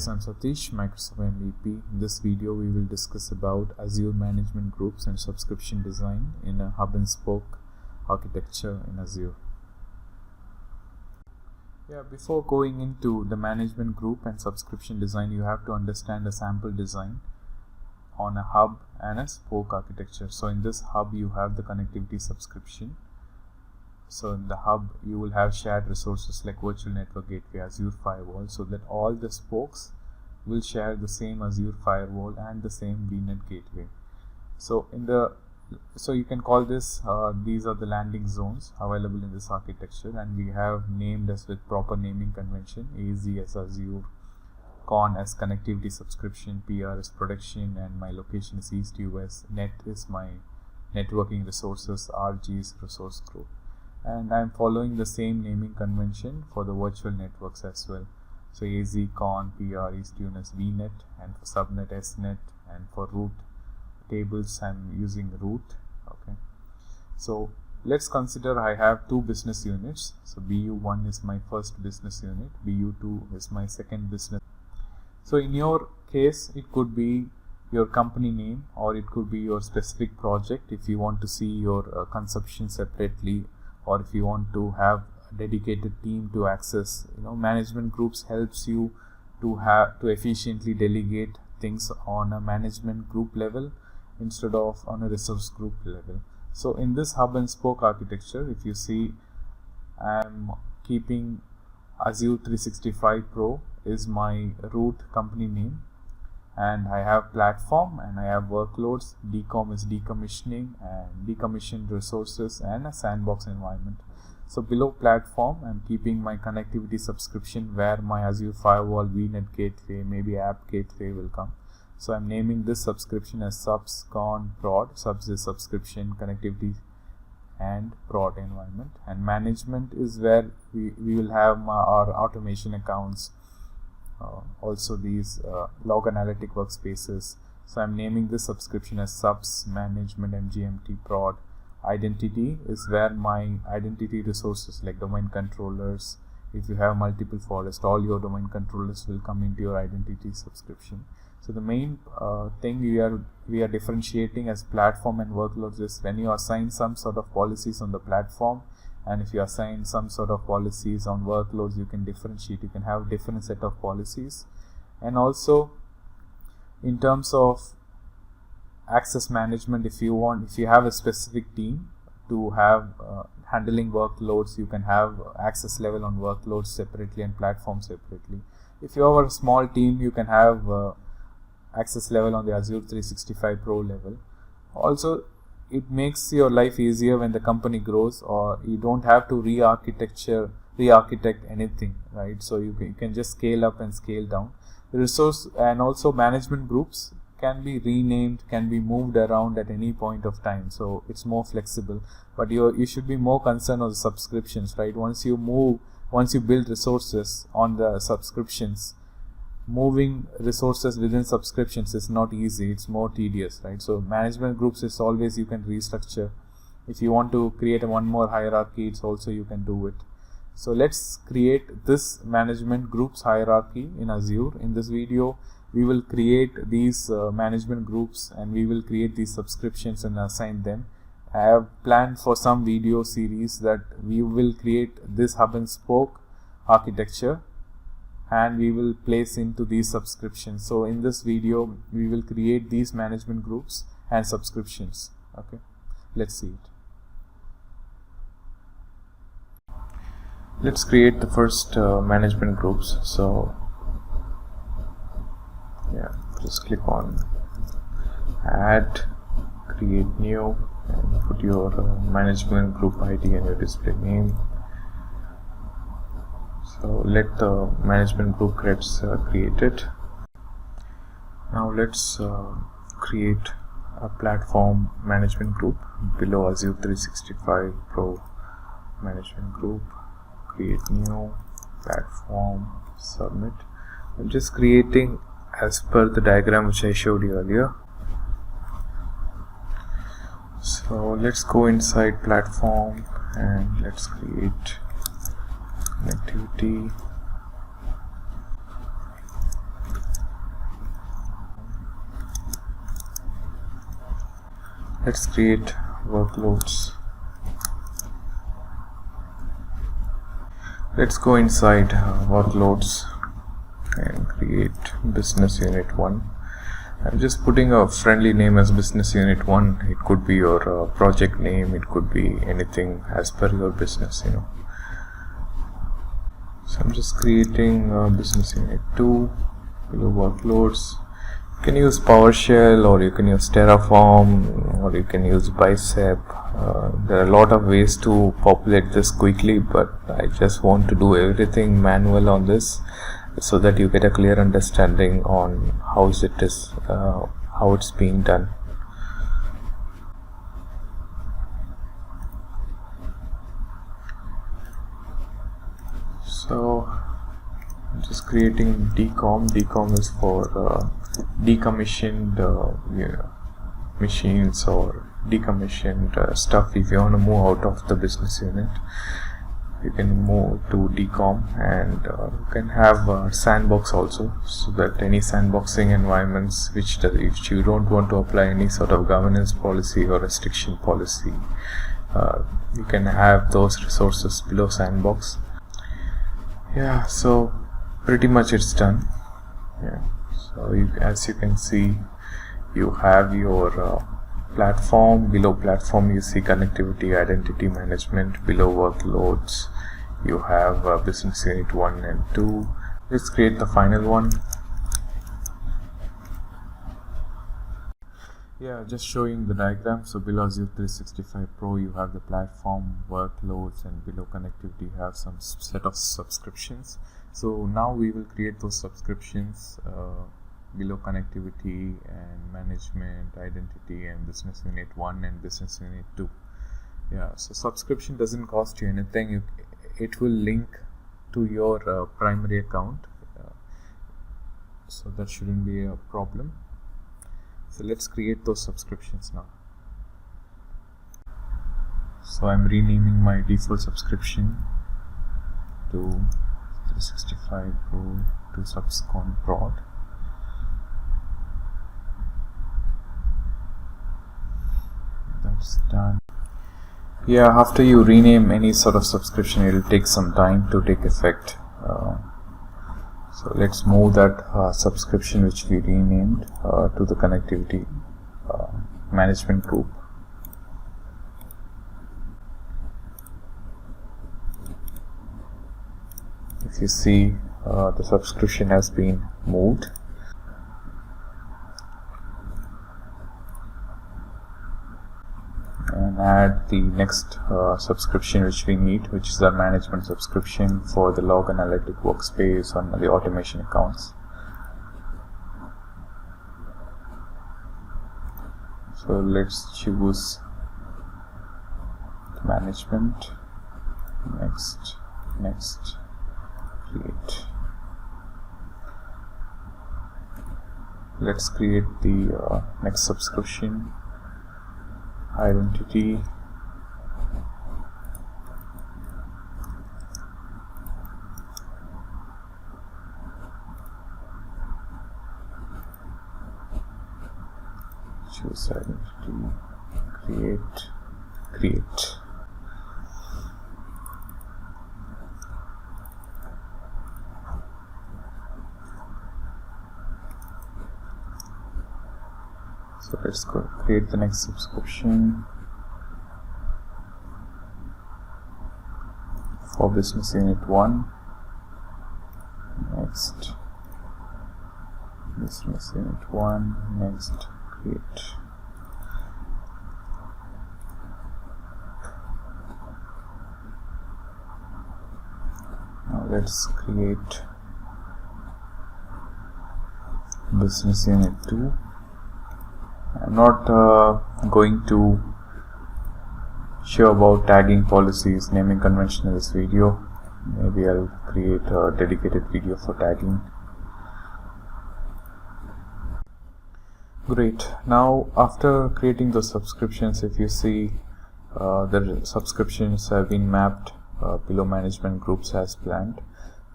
guys, I'm Satish, Microsoft MVP. In this video we will discuss about Azure management groups and subscription design in a hub and spoke architecture in Azure. Before going into the management group and subscription design, you have to understand a sample design on a hub and a spoke architecture. So in this hub you have the connectivity subscription. So in the hub you will have shared resources like virtual network gateway, Azure firewall, so that all the spokes will share the same Azure firewall and the same VNet gateway. So you can call this these are the landing zones available in this architecture, and we have named as with proper naming convention: AZ as Azure, Con as connectivity subscription, PR as production, and my location is East US, Net is my networking resources, RG is resource group. And I'm following the same naming convention for the virtual networks as well. So AZ, Con, PR, East US, VNet, and for subnet, SNet, and for root tables I'm using root. Okay, so let's consider I have two business units. So BU1 is my first business unit, BU2 is my second business. So in your case it could be your company name, or it could be your specific project if you want to see your consumption separately, or if you want to have a dedicated team to access. Management groups helps you to efficiently delegate things on a management group level instead of on a resource group level. So in this hub and spoke architecture, if you see, I'm keeping Azure 365 Pro is my root company name, and I have platform and I have workloads. Decom is decommissioning and decommissioned resources and a sandbox environment. So below platform I'm keeping my connectivity subscription, where my Azure firewall, VNet gateway, maybe app gateway will come. So I'm naming this subscription as subs, con, prod. Subs is subscription, connectivity and prod environment, and management is where we will have our automation accounts, also these log analytic workspaces. So I'm naming this subscription as subs, management, MGMT, prod. Identity is where my identity resources like domain controllers, if you have multiple forests, all your domain controllers will come into your identity subscription. So the main thing we are differentiating as platform and workloads is when you assign some sort of policies on the platform, and if you assign some sort of policies on workloads, you can differentiate. You can have different set of policies. And also in terms of access management, if you have a specific team to have handling workloads, you can have access level on workloads separately and platform separately. If you have a small team, you can have access level on the Azure 365 Pro level. Also, it makes your life easier when the company grows, or you don't have to re-architect anything, right? So you can just scale up and scale down. The resource and also management groups can be renamed, can be moved around at any point of time, so it's more flexible. But you should be more concerned on the subscriptions, right? Once you build resources on the subscriptions, moving resources within subscriptions is not easy, it's more tedious, right? So management groups is always you can restructure. If you want to create one more hierarchy, it's also you can do it. So let's create this management groups hierarchy in Azure. In this video we will create these management groups, and we will create these subscriptions and assign them. I have planned for some video series that we will create this hub and spoke architecture, and we will place into these subscriptions. So in this video we will create these management groups and subscriptions. Okay, let's see it. Let's create the first management groups. So just click on add, create new, and put your management group ID and your display name. So let the management group gets created. Now let's create a platform management group below Azure 365 Pro management group. Create new, platform, submit. I'm just creating as per the diagram which I showed you earlier. So let's go inside platform and let's create connectivity Let's create workloads. Let's go inside workloads and create business unit 1. I'm just putting a friendly name as business unit 1. It could be your project name, it could be anything as per your business, So I'm just creating business unit 2 below workloads. You can use PowerShell, or you can use Terraform, or you can use Bicep. There are a lot of ways to populate this quickly, but I just want to do everything manual on this, so that you get a clear understanding on how it's being done. So I'm just creating decom. Decom is for decommissioned machines or decommissioned stuff. If you want to move out of the business unit, you can move to decom, and you can have sandbox also, so that any sandboxing environments if you don't want to apply any sort of governance policy or restriction policy, you can have those resources below sandbox. Yeah, so pretty much it's done. Yeah, so as you can see, you have your platform. Below platform you see connectivity, identity management. Below workloads you have business unit 1 and 2. Let's create the final one. Yeah, just showing the diagram. So below Azure 365 Pro you have the platform, workloads, and below connectivity you have some set of subscriptions. So now we will create those subscriptions below connectivity and management, identity, and business unit 1 and business unit 2. Yeah, so subscription doesn't cost you anything. It will link to your primary account, so that shouldn't be a problem. So let's create those subscriptions now. So I'm renaming my default subscription to 365 Pro to Subcon Prod. That's done. Yeah, after you rename any sort of subscription, it will take some time to take effect. So let's move that subscription which we renamed to the connectivity management group. If you see, the subscription has been moved. And add the next subscription which we need, which is our management subscription for the log analytic workspace on the automation accounts. So let's choose management, next, create. Let's create the next subscription, identity, choose identity, create. So let's go create the next subscription for business unit 1. Next, business unit 1, next, create. Now let's create business unit 2. I'm not going to show about tagging policies, naming convention in this video. Maybe I'll create a dedicated video for tagging. Great. Now after creating the subscriptions, if you see, the subscriptions have been mapped below management groups as planned.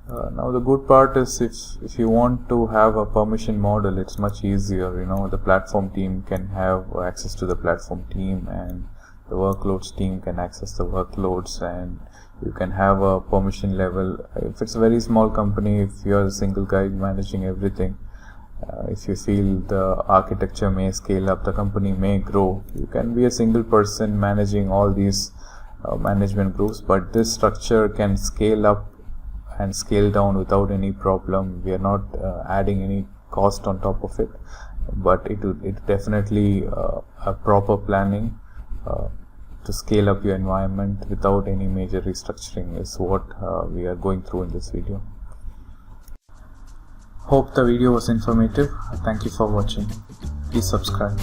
Now the good part is if you want to have a permission model, it's much easier. The platform team can have access to the platform team, and the workloads team can access the workloads, and you can have a permission level. If it's a very small company, if you're a single guy managing everything, if you feel the architecture may scale up, the company may grow, you can be a single person managing all these management groups. But this structure can scale up and scale down without any problem. We are not adding any cost on top of it, but it definitely a proper planning to scale up your environment without any major restructuring is what we are going through in this video. Hope the video was informative. Thank you for watching. Please subscribe.